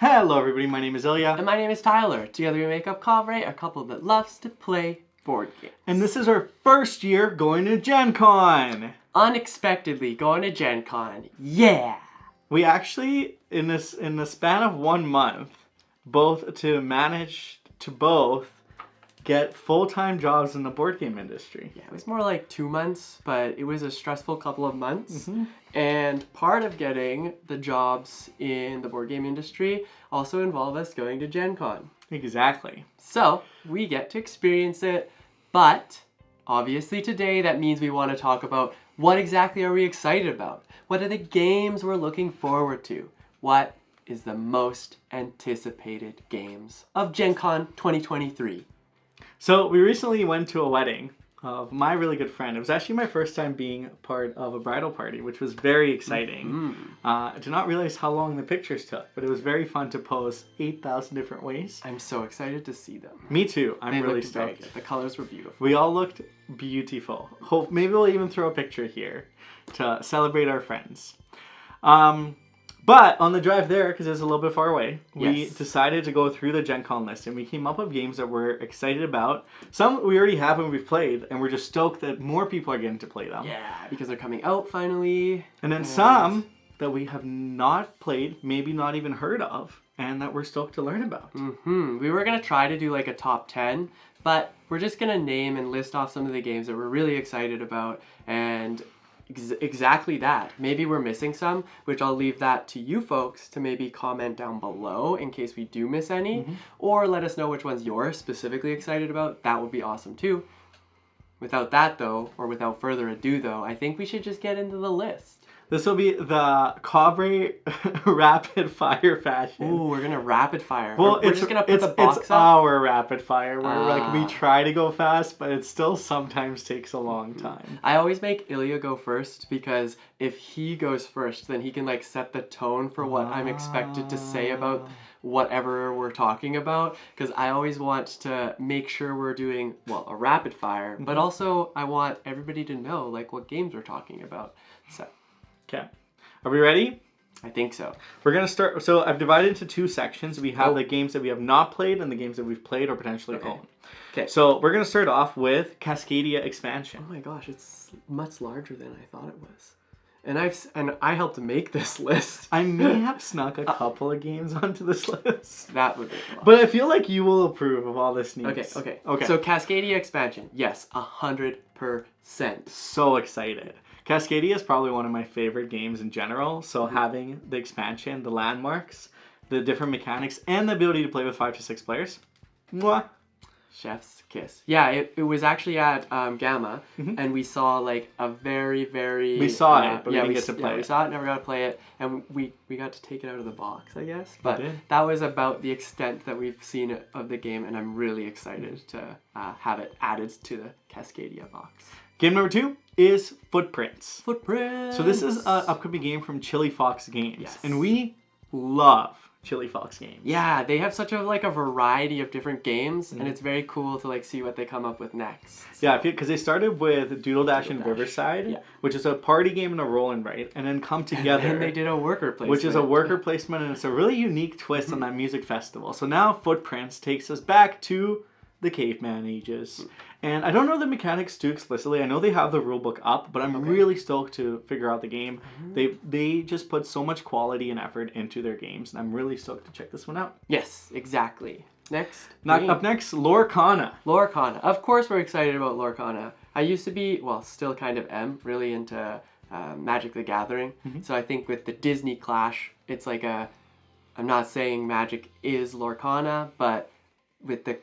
Hello everybody, my name is Ilya. And my name is Tyler. Together we make up Kavre, a couple that loves to play board games. And this is our first year going to Gen Con. Unexpectedly going to Gen Con. Yeah! We actually, in the span of 1 month, manage to get full-time jobs in the board game industry. Yeah, it was more like 2 months, but it was a stressful couple of months. And part of getting the jobs in the board game industry also involved us going to Gen Con. Exactly. So, we get to experience it, but obviously today that means we want to talk about what exactly are we excited about? What are the games we're looking forward to? What is the most anticipated games of Gen Con 2023? So we recently went to a wedding of my really good friend. It was actually my first time being part of a bridal party, which was very exciting. I did not realize how long the pictures took, but it was very fun to pose 8,000 different ways. I'm so excited to see them. Me too. I'm really Very stoked. good. The colors were beautiful. We all looked beautiful. Maybe we'll even throw a picture here to celebrate our friends. But on the drive there, because it was a little bit far away, we decided to go through the Gen Con list, and we came up with games that we're excited about. Some we already have and we've played, and we're just stoked that more people are getting to play them. Yeah, because they're coming out finally. And then some that we have not played, maybe not even heard of, and that we're stoked to learn about. We were going to try to do like a top 10, but we're just going to name and list off some of the games that we're really excited about, and exactly that. Maybe we're missing some, which I'll leave that to you folks to maybe comment down below in case we do miss any, or let us know which ones you're specifically excited about. That would be awesome too. Without that though, or without further ado though, I think we should just get into the list. This will be the Kavre rapid fire fashion. Ooh, we're gonna rapid fire. Well, we're just gonna put the box it's up. our rapid fire where we try to go fast, but it still sometimes takes a long time. I always make Ilya go first because if he goes first, then he can like set the tone for what I'm expected to say about whatever we're talking about. Because I always want to make sure we're doing a rapid fire, but also I want everybody to know like what games we're talking about. So. Okay. Are we ready? I think so. We're going to start. So I've divided into 2 sections. We have the games that we have not played and the games that we've played or potentially own. Okay. So we're going to start off with Cascadia expansion. Oh my gosh, it's much larger than I thought it was. And I helped make this list. I may have snuck a couple of games onto this list. That would be a lot. But I feel like you will approve of all this news. Okay. So Cascadia expansion. Yes, 100%. So excited. Cascadia is probably one of my favorite games in general, so having the expansion, the landmarks, the different mechanics, and the ability to play with 5 to 6 players, mwah. Chef's kiss. Yeah, it was actually at Gamma, and we saw like a very, very... We saw it, but we didn't get to play it. We saw it, never got to play it, and we got to take it out of the box, I guess. But did. that was about the extent that we've seen of the game, and I'm really excited to have it added to the Cascadia box. Game number 2 is Footprints. Footprints! So this is an upcoming game from Chili Fox Games. Yes. And we love Chili Fox Games. Yeah, they have such a variety of different games, and it's very cool to like see what they come up with next. Yeah, because they started with Doodle Dash and Riverside, which is a party game and a roll and write, and then come together. And they did a worker placement. Which is a worker placement, and it's a really unique twist on that music festival. So now Footprints takes us back to the caveman ages. And I don't know the mechanics too explicitly. I know they have the rulebook up, but I'm really stoked to figure out the game. They just put so much quality and effort into their games, and I'm really stoked to check this one out. Yes, exactly. Next. Up next, Lorcana. Lorcana. Of course we're excited about Lorcana. I used to be, still kind of really into Magic the Gathering. So I think with the Disney clash, it's like I'm not saying Magic is Lorcana, but with the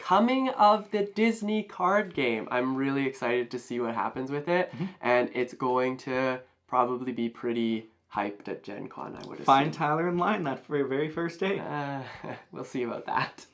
coming of the Disney card game, I'm really excited to see what happens with it, and it's going to probably be pretty hyped at Gen Con, I would assume. Find Tyler in line that very first day. We'll see about that.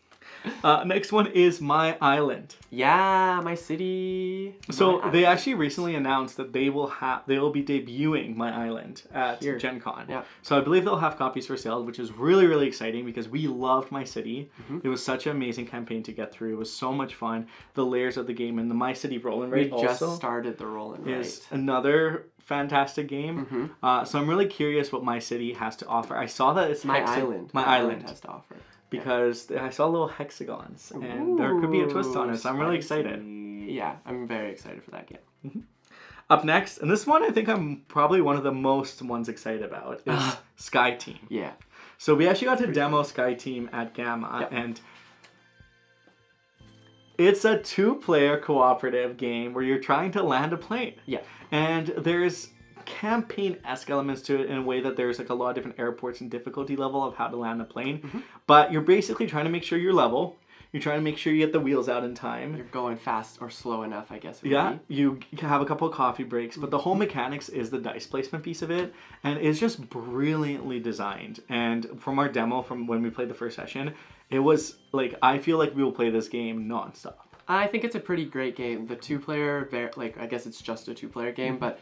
Next one is My Island. Yeah, my city. So they actually recently announced that they will be debuting My Island at Gen Con. Yeah. So I believe they'll have copies for sale, which is really, really exciting because we loved My City. It was such an amazing campaign to get through. It was so much fun. The layers of the game and the My City roll and write We just started the roll and write. Is another fantastic game. So I'm really curious what my city has to offer. I saw that it's My island has to offer. Because I saw little hexagons, and there could be a twist on it, so I'm really excited. Yeah, I'm very excited for that game. Up next, and this one I think I'm probably one of the most ones excited about, is Sky Team. Yeah. So we actually got to demo Sky Team at Gamma, and it's a 2-player cooperative game where you're trying to land a plane. Yeah. And there's campaign-esque elements to it in a way that there's like a lot of different airports and difficulty level of how to land a plane. But you're basically trying to make sure you're level. You're trying to make sure you get the wheels out in time. You're going fast or slow enough, I guess. Yeah, you have a couple of coffee breaks, but the whole mechanics is the dice placement piece of it, and it's just brilliantly designed. And from our demo, from when we played the first session, it was like, I feel like we will play this game nonstop. I think it's a pretty great game. The 2-player, like, I guess it's just a 2-player game, but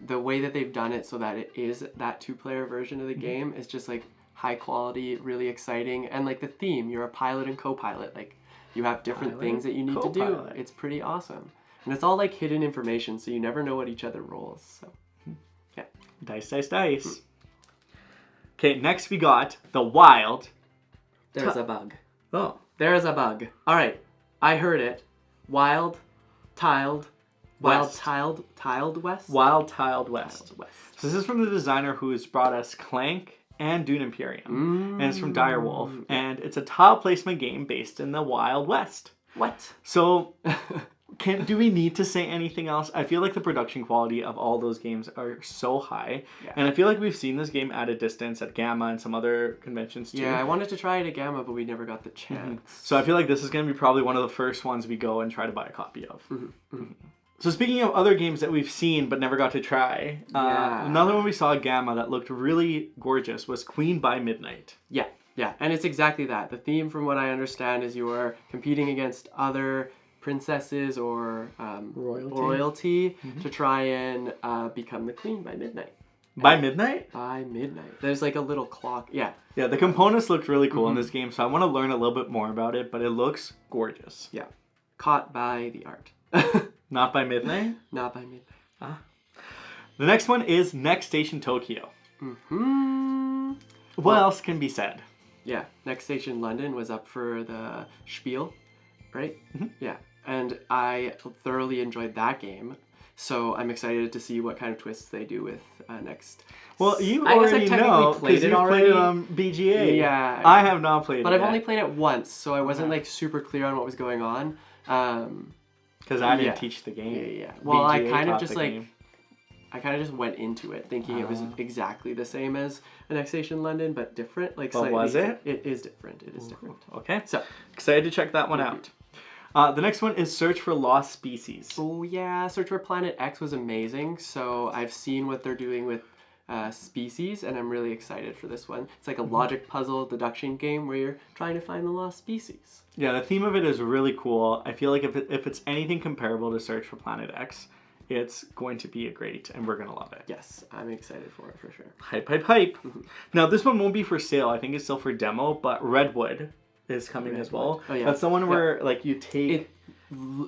the way that they've done it so that it is that 2-player version of the game is just like high quality, really exciting, and like the theme, you're a pilot and co-pilot. Like, you have different things that you need to do. It's pretty awesome. And it's all like hidden information, so you never know what each other rolls. So, yeah. Dice, dice, dice. Okay, next we got the Wild. There's a bug. Oh. There's a bug. All right. I heard it. Wild Tiled West. Tiled West? Wild Tiled West. So this is from the designer who's brought us Clank and Dune Imperium. And it's from Direwolf. And it's a tile placement game based in the Wild West. What? So, do we need to say anything else? I feel like the production quality of all those games are so high. Yeah. And I feel like we've seen this game at a distance at Gamma and some other conventions too. Yeah, I wanted to try it at Gamma, but we never got the chance. So I feel like this is going to be probably one of the first ones we go and try to buy a copy of. So speaking of other games that we've seen but never got to try, another one we saw at Gamma that looked really gorgeous was Queen by Midnight. Yeah, and it's exactly that. The theme, from what I understand, is you are competing against other princesses or royalty to try and become the queen by midnight. By midnight? By midnight. There's like a little clock. Yeah. Yeah, the components looked really cool in this game, so I want to learn a little bit more about it, but it looks gorgeous. Yeah. Caught by the art. Not by midnight? Not by midnight. The next one is Next Station Tokyo. What else can be said? Yeah, Next Station London was up for the Spiel, right? Yeah, and I thoroughly enjoyed that game. So I'm excited to see what kind of twists they do with next. Well, you already know because you've played it on BGA. Yeah, I have not played it. But I've only played it once, so I wasn't like super clear on what was going on. Because I didn't teach the game. Yeah. Well, I kind of just went into it thinking it was exactly the same as the Next Station London, but different. Like, but was it? It is different. It is different. Okay. So excited to check that one out. The next one is Search for Lost Species. Oh yeah, Search for Planet X was amazing. So I've seen what they're doing with species, and I'm really excited for this one. It's like a logic puzzle deduction game where you're trying to find the lost species. Yeah, the theme of it is really cool. I feel like if it's anything comparable to Search for Planet X, it's going to be great, and we're going to love it. Yes, I'm excited for it for sure. Hype, hype, hype. Now, this one won't be for sale. I think it's still for demo, but Redwood is coming as well. Oh, yeah. That's the one where like you take...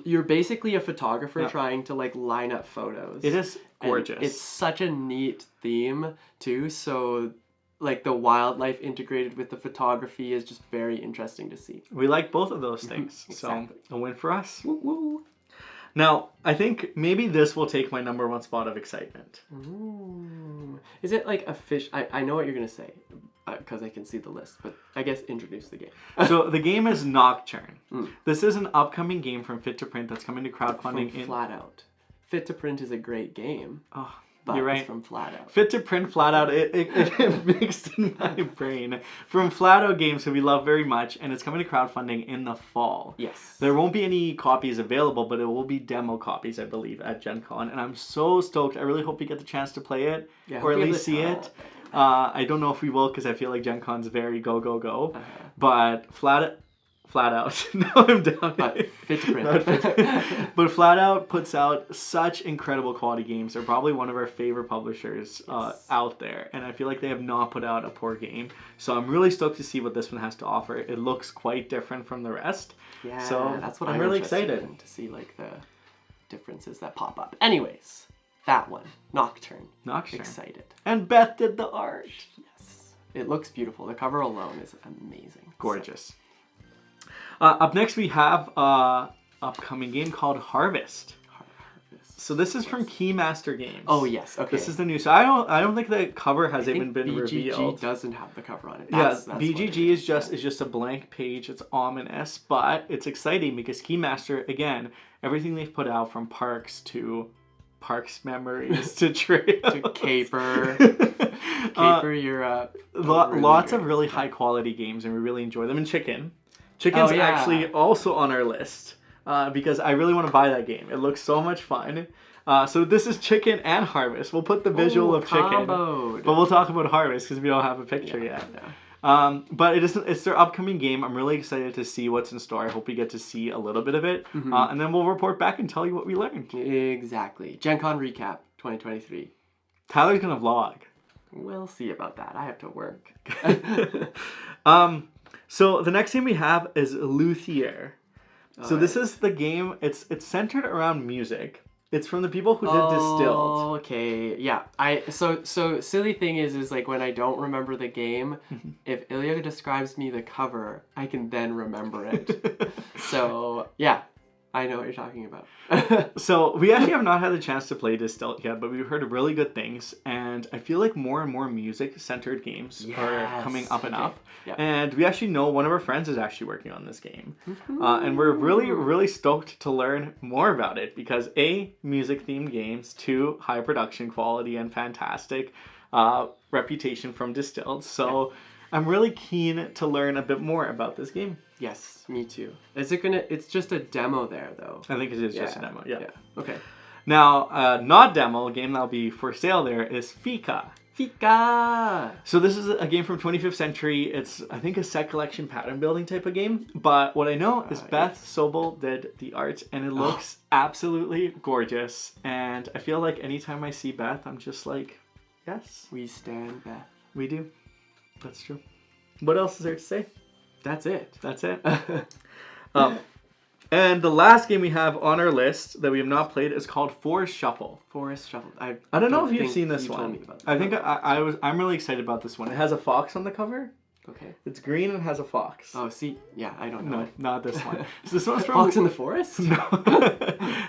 You're basically a photographer trying to like line up photos. It is gorgeous. And it's such a neat theme too. So like the wildlife integrated with the photography is just very interesting to see. We like both of those things. Exactly. So a win for us. Woo woo. Now, I think maybe this will take my number one spot of excitement. Ooh. Is it like a fish? I know what you're going to say because I can see the list, but I guess introduce the game. So the game is Nocturne. This is an upcoming game from Fit to Print that's coming to crowdfunding. From Flat Out. Fit to Print is a great game. Oh, but you're right. It's from Flat Out. Fit to Print, Flat Out, it mixed in my brain. From Flat Out Games, who we love very much, and it's coming to crowdfunding in the fall. Yes. There won't be any copies available, but it will be demo copies, I believe, at Gen Con. And I'm so stoked. I really hope we get the chance to play it, or at least see it. I don't know if we will, because I feel like Gen Con's very go, go, go. But Flat Out. Now I'm down. But Fit to Print. But Flat Out puts out such incredible quality games. They're probably one of our favorite publishers out there. And I feel like they have not put out a poor game. So I'm really stoked to see what this one has to offer. It looks quite different from the rest. Yeah, so that's what I'm really excited to see, like the differences that pop up. Anyways, That one, Nocturne. Nocturne. Excited. And Beth did the art. Yes. It looks beautiful. The cover alone is amazing. Gorgeous. Up next we have a upcoming game called Harvest. So this is from Keymaster Games. Oh yes, okay. This is the new. So I don't think the cover has even been BGG revealed. doesn't have the cover on it. Yes, BGG is just a blank page. It's ominous, but it's exciting because Keymaster, again, everything they've put out from Parks Memories to Trails to Caper Europe. Lots of really high quality games, and we really enjoy them. And Chicken's actually also on our list. Because I really want to buy that game. It looks so much fun. So this is Chicken and Harvest. We'll put the visual of Chicken, but we'll talk about Harvest because we don't have a picture yet. Yeah. But it's their upcoming game. I'm really excited to see what's in store. I hope we get to see a little bit of it, and then we'll report back and tell you what we learned. Exactly. GenCon recap 2023. Tyler's gonna vlog. We'll see about that. I have to work. So the next game we have is Luthier. So this is the game, it's centered around music. It's from the people who did Distilled. Okay, yeah. So silly thing is like when I don't remember the game, if Ilya describes me the cover, I can then remember it. So yeah, I know what you're talking about. So we actually have not had the chance to play Distilled yet, but we've heard really good things, and I feel like more and more music-centered games are coming up and up. Yeah. And we actually know one of our friends is actually working on this game. And we're really, really stoked to learn more about it because A, music-themed games, 2, high production quality and fantastic reputation from Distilled. So I'm really keen to learn a bit more about this game. Yes, me too. It's just a demo there though. I think it is just a demo, yeah. Okay. Now, not demo, a game that'll be for sale there is Fika. Fika! So this is a game from 25th Century. It's, I think, a set collection pattern building type of game. But what I know is Beth Sobel did the art, and it looks absolutely gorgeous. And I feel like anytime I see Beth, I'm just like, yes. We stand Beth. We do. That's true. What else is there to say? That's it. That's it. And the last game we have on our list that we have not played is called Forest Shuffle. Forest Shuffle. I don't know if you've seen this one. I think I'm really excited about this one. It has a fox on the cover. Okay. It's green and has a fox. Oh, see, yeah, I don't know. No, not this one. So this one's from Fox in the Forest? No.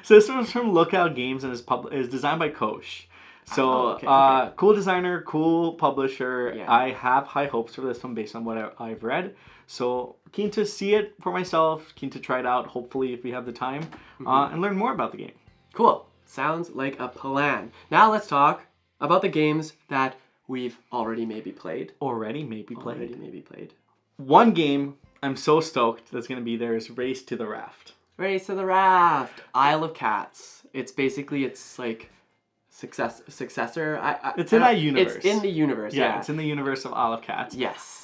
So this one's from Lookout Games and is designed by Kosh. So, cool designer, cool publisher. Yeah. I have high hopes for this one based on what I've read. So, keen to see it for myself, keen to try it out, hopefully, if we have the time, and learn more about the game. Cool. Sounds like a plan. Now let's talk about the games that we've already maybe played. Already maybe played. One game I'm so stoked that's going to be there is Race to the Raft. Race to the Raft. Isle of Cats. It's like... successor. It's in that universe. It's in the universe. Yeah, it's in the universe of Isle of Cats. Yes.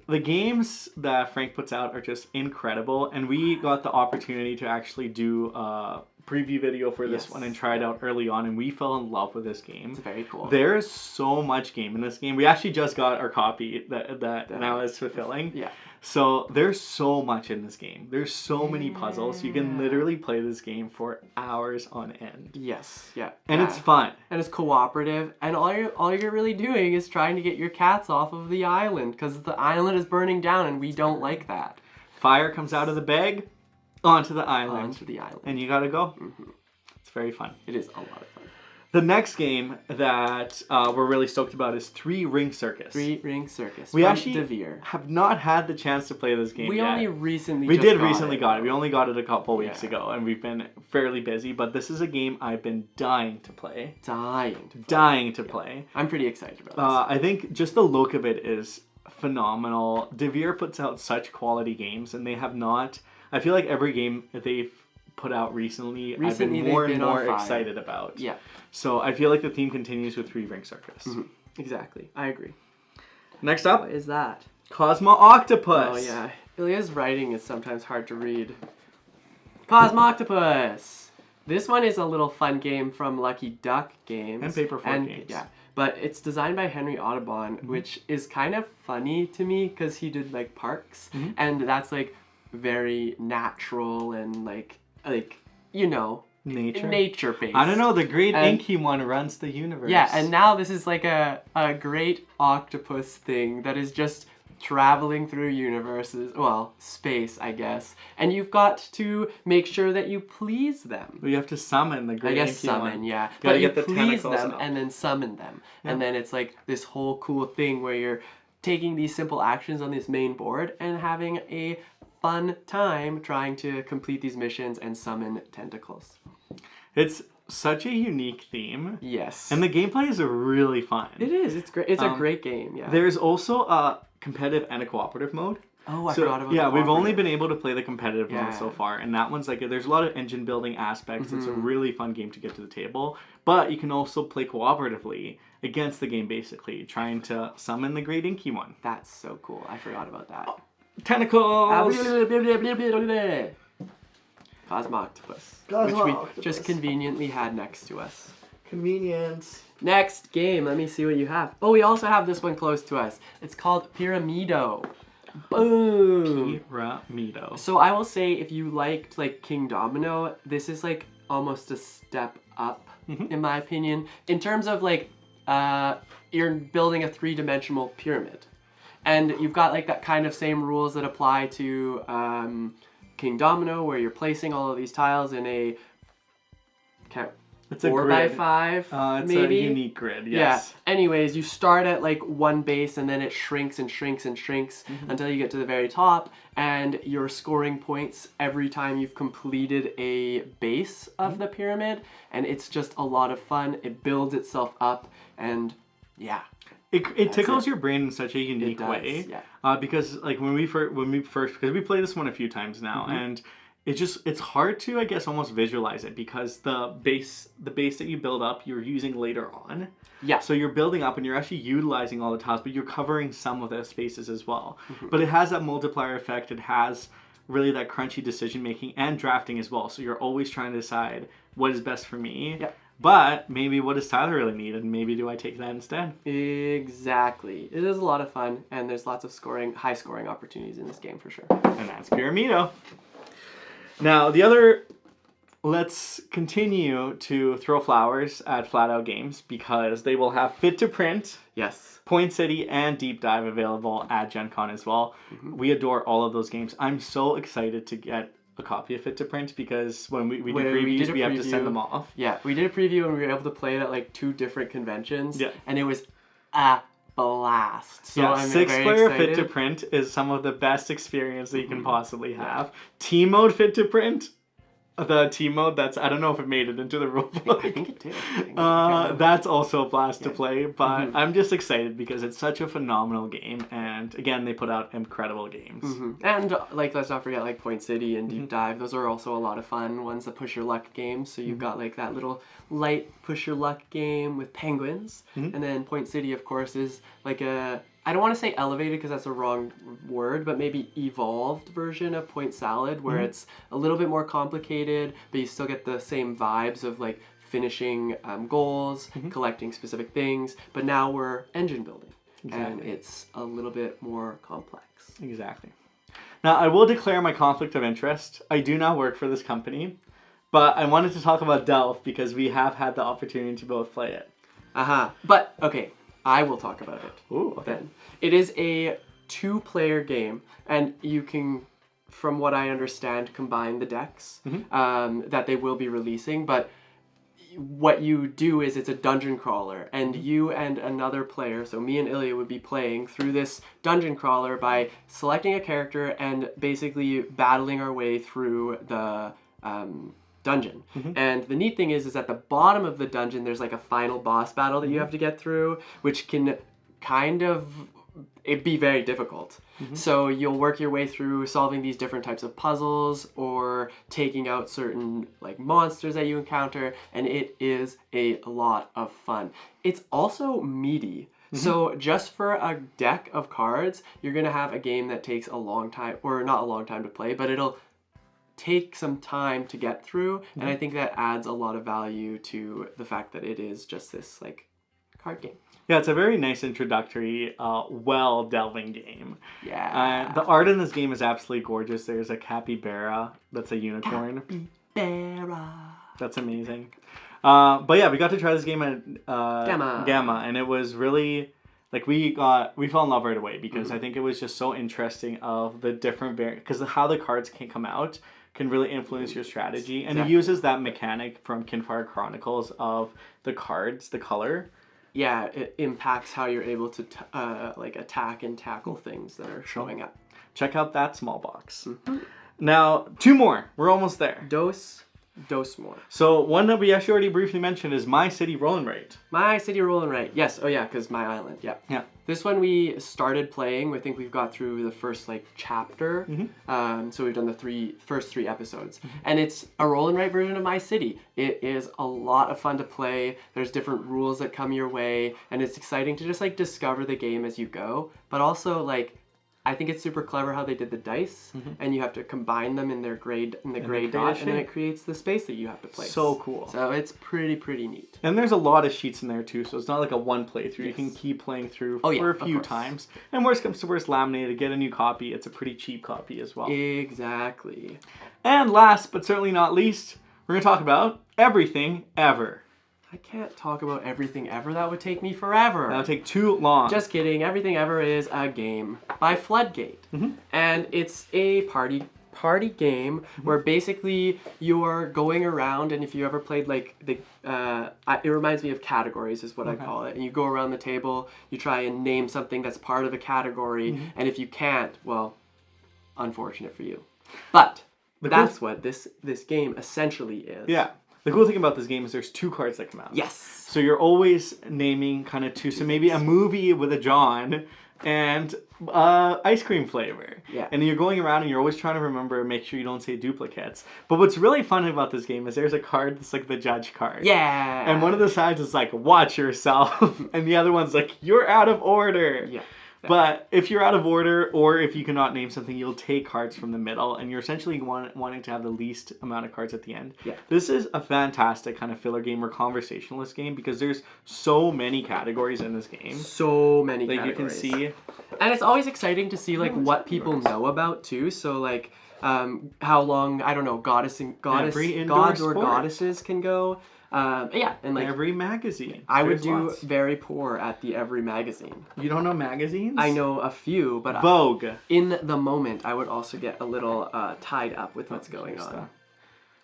The games that Frank puts out are just incredible, and we got the opportunity to actually do a preview video for this one and try it out early on, and we fell in love with this game. It's very cool. There's so much game in this game. We actually just got our copy that now is fulfilling. Yeah. So there's so much in this game. There's so many puzzles. You can literally play this game for hours on end. Yes. Yeah. And it's fun. And it's cooperative. And all you're really doing is trying to get your cats off of the island because the island is burning down and we don't like that. Fire comes out of the bag onto the island. And you gotta go. It's very fun. It is a lot of fun. The next game that we're really stoked about is Ring Circus. Ring Circus. We actually have not had the chance to play this game yet. We recently got it. We only got it a couple weeks ago, and we've been fairly busy, but this is a game I've been dying to play. Dying to play. I'm pretty excited about this. I think just the look of it is phenomenal. Devere puts out such quality games, and they have not... I feel like every game that they've put out recently I've been more and more excited about. Yeah. So I feel like the theme continues with Ring Circus. Exactly. I agree. Next up. What is that? Cosmoctopus. Oh yeah. Ilya's writing is sometimes hard to read. Cosmoctopus. This one is a little fun game from Lucky Duck Games. And Paperfork Games. Yeah. But it's designed by Henry Audubon, which is kind of funny to me because he did like parks. And that's like very natural and like nature-based. I don't know, the great inky one runs the universe. Yeah, and now this is like a great octopus thing that is just traveling through universes, well, space, I guess. And you've got to make sure that you please them. You have to summon the great inky one. Yeah. Gotta But you get the please tentacles them out. and then summon them. Yeah. And then it's like this whole cool thing where you're taking these simple actions on this main board and having a fun time trying to complete these missions and summon tentacles. It's such a unique theme. Yes. And the gameplay is really fun. It is. It's great. It's a great game, yeah. There's also a competitive and a cooperative mode. Oh, I forgot about that. Yeah, we've only been able to play the competitive one so far, and that one's like, there's a lot of engine building aspects. It's a really fun game to get to the table, but you can also play cooperatively against the game, basically, trying to summon the great inky one. That's so cool. I forgot about that. Tentacles! Cosmoctopus. Which we just conveniently had next to us. Convenience. Next game, let me see what you have. Oh, we also have this one close to us. It's called Pyramido. Boom! Pyramido. So I will say, if you liked like King Domino, this is like almost a step up, in my opinion, in terms of like you're building a 3-dimensional pyramid, and you've got like that kind of same rules that apply to King Domino, where you're placing all of these tiles in a It's 4x5, it's maybe? a unique grid, yes. Yeah. Anyways, you start at like one base and then it shrinks and shrinks and shrinks until you get to the very top, and you're scoring points every time you've completed a base of the pyramid, and it's just a lot of fun. It builds itself up, and yeah. It tickles your brain in such a unique way. Yeah. Because like when we first, because we played this one a few times now, and it's hard to, I guess, almost visualize it, because the base that you build up, you're using later on. Yeah. So you're building up and you're actually utilizing all the tiles, but you're covering some of the spaces as well. But it has that multiplier effect. It has really that crunchy decision making and drafting as well. So you're always trying to decide what is best for me. Yep. But maybe what does Tyler really need, and maybe do I take that instead? Exactly. It is a lot of fun, and there's lots of high scoring opportunities in this game for sure. And that's Pyramido. Now, let's continue to throw flowers at Flat Out Games, because they will have Fit to Print, Yes. Point City, and Deep Dive available at Gen Con as well. We adore all of those games. I'm so excited to get a copy of Fit to Print, because when we do previews, we have to send them off. Yeah, we did a preview and we were able to play it at like 2 different conventions. Yeah. And it was a blast. So I'm 6-player very Fit to Print is some of the best experience that you can possibly have. Team mode Fit to Print, the team mode I don't know if it made it into the rulebook. I think it did. That's also a blast to play, but I'm just excited because it's such a phenomenal game, and again, they put out incredible games. And like, let's not forget like Point City and Deep Dive. Those are also a lot of fun ones that push your luck games. So you've got like that little light push your luck game with penguins, and then Point City, of course, is like I don't want to say elevated because that's a wrong word, but maybe evolved version of Point Salad, where it's a little bit more complicated, but you still get the same vibes of like finishing goals, collecting specific things, but now we're engine building. And it's a little bit more complex. Exactly. Now, I will declare my conflict of interest. I do not work for this company, but I wanted to talk about Delve because we have had the opportunity to both play it. But, okay, I will talk about it. Ooh, okay. Then. It is a 2-player game, and you can, from what I understand, combine the decks that they will be releasing, but what you do is it's a dungeon crawler, and you and another player, so me and Ilya, would be playing through this dungeon crawler by selecting a character and basically battling our way through the dungeon. And the neat thing is at the bottom of the dungeon there's like a final boss battle that you have to get through, which can kind of be very difficult. So you'll work your way through solving these different types of puzzles or taking out certain like monsters that you encounter, and it is a lot of fun. It's also meaty. So just for a deck of cards, you're gonna have a game that takes a long time, or not a long time to play, but it'll take some time to get through, and I think that adds a lot of value to the fact that it is just this like card game. Yeah, it's a very nice introductory, delving game. Yeah. The art in this game is absolutely gorgeous. There's a capybara that's a unicorn. Capybara. That's amazing. But yeah, we got to try this game at Gamma, and it was really like we fell in love right away because I think it was just so interesting of the different because how the cards can come out can really influence your strategy, and it uses that mechanic from Kinfire Chronicles of the cards, the color. Yeah, it impacts how you're able to like attack and tackle things that are showing up. Check out that small box. Now, 2 more. We're almost there. Dos more. So one that we actually already briefly mentioned is My City Roll and Write. My City Roll and Write. Yes. Oh yeah, because My Island. Yeah. Yeah. This one we started playing. I think we've got through the first like chapter. So we've done the first three episodes, and it's a roll and write version of My City. It is a lot of fun to play. There's different rules that come your way, and it's exciting to just like discover the game as you go. But also like, I think it's super clever how they did the dice, and you have to combine them in their gray dot, and then it creates the space that you have to place. So cool. So it's pretty neat. And there's a lot of sheets in there too, so it's not like a one playthrough. Yes. You can keep playing through for a few times. And worst comes to worst, laminated, get a new copy. It's a pretty cheap copy as well. Exactly. And last, but certainly not least, we're going to talk about Everything Ever. I can't talk about Everything Ever. That would take me forever. That would take too long. Just kidding. Everything Ever is a game by Floodgate. And it's a party game where basically you're going around, and if you ever played like it reminds me of categories is what I call it. And you go around the table, you try and name something that's part of a category, and if you can't, well, unfortunate for you. But that's what this game essentially is. Yeah. The cool thing about this game is there's 2 cards that come out. Yes. So you're always naming kind of 2. So maybe a movie with a John and ice cream flavor. Yeah. And you're going around and you're always trying to remember, make sure you don't say duplicates. But what's really fun about this game is there's a card that's like the judge card. Yeah. And one of the sides is like, watch yourself. And the other one's like, you're out of order. Yeah. But if you're out of order, or if you cannot name something, you'll take cards from the middle, and you're essentially wanting to have the least amount of cards at the end. Yeah. This is a fantastic kind of filler game or conversationalist game because there's so many categories in this game. So many categories. You can see. And it's always exciting to see like what people know about too. So like how long, I don't know, gods or goddesses can go. Yeah, and like every magazine. I would do very poor at the every magazine. You don't know magazines? I know a few, but Vogue. In the moment, I would also get a little tied up with what's going on.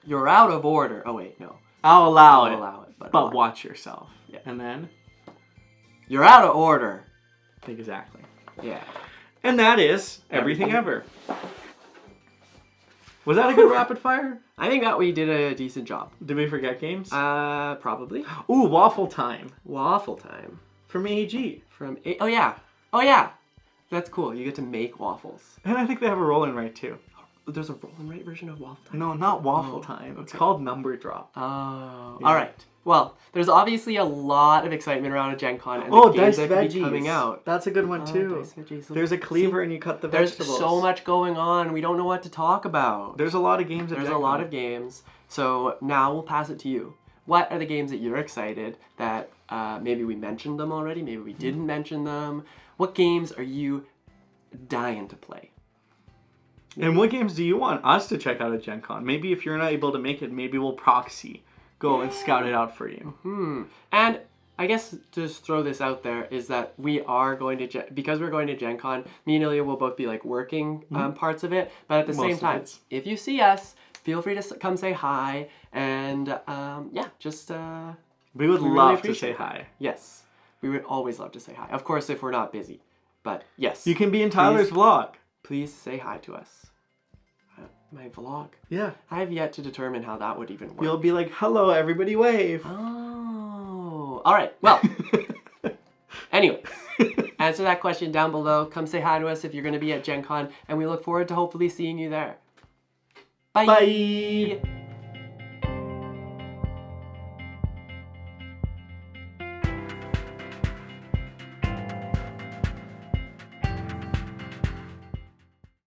You're out of order. Oh wait, no. I'll allow it. But watch yourself. Yeah. And then you're out of order. Exactly. Yeah. And that is Everything Ever. Was that a good rapid fire? I think that we did a decent job. Did we forget games? Probably. Ooh, Waffle Time. Waffle Time. From AG. Oh yeah. That's cool. You get to make waffles. And I think they have a roll and write too. There's a roll and write version of Waffle Time? No, not Waffle Time. Okay. It's called Number Drop. Oh. Yeah. All right. Well, there's obviously a lot of excitement around a GenCon and the games that could be coming out. That's a good one too. There's a cleaver and you cut the vegetables. There's so much going on. We don't know what to talk about. There's a lot of games. There's a lot of games. So now we'll pass it to you. What are the games that you're excited that maybe we mentioned them already, maybe we didn't mention them? What games are you dying to play? And what games do you want us to check out at GenCon? Maybe if you're not able to make it, maybe we'll proxy. Go and scout it out for you. And I guess to just throw this out there is that we are going to, because we're going to GenCon, me and Ilya will both be like working parts of it. But at the same time, if you see us, feel free to come say hi. And yeah, just... we would love to say hi. Yes. We would always love to say hi. Of course, if we're not busy. But yes. You can be in Tyler's vlog. Please say hi to us. My vlog? Yeah. I have yet to determine how that would even work. You'll be like, hello, everybody wave. Oh. All right. Well, anyways, answer that question down below. Come say hi to us if you're going to be at GenCon, and we look forward to hopefully seeing you there. Bye. Bye.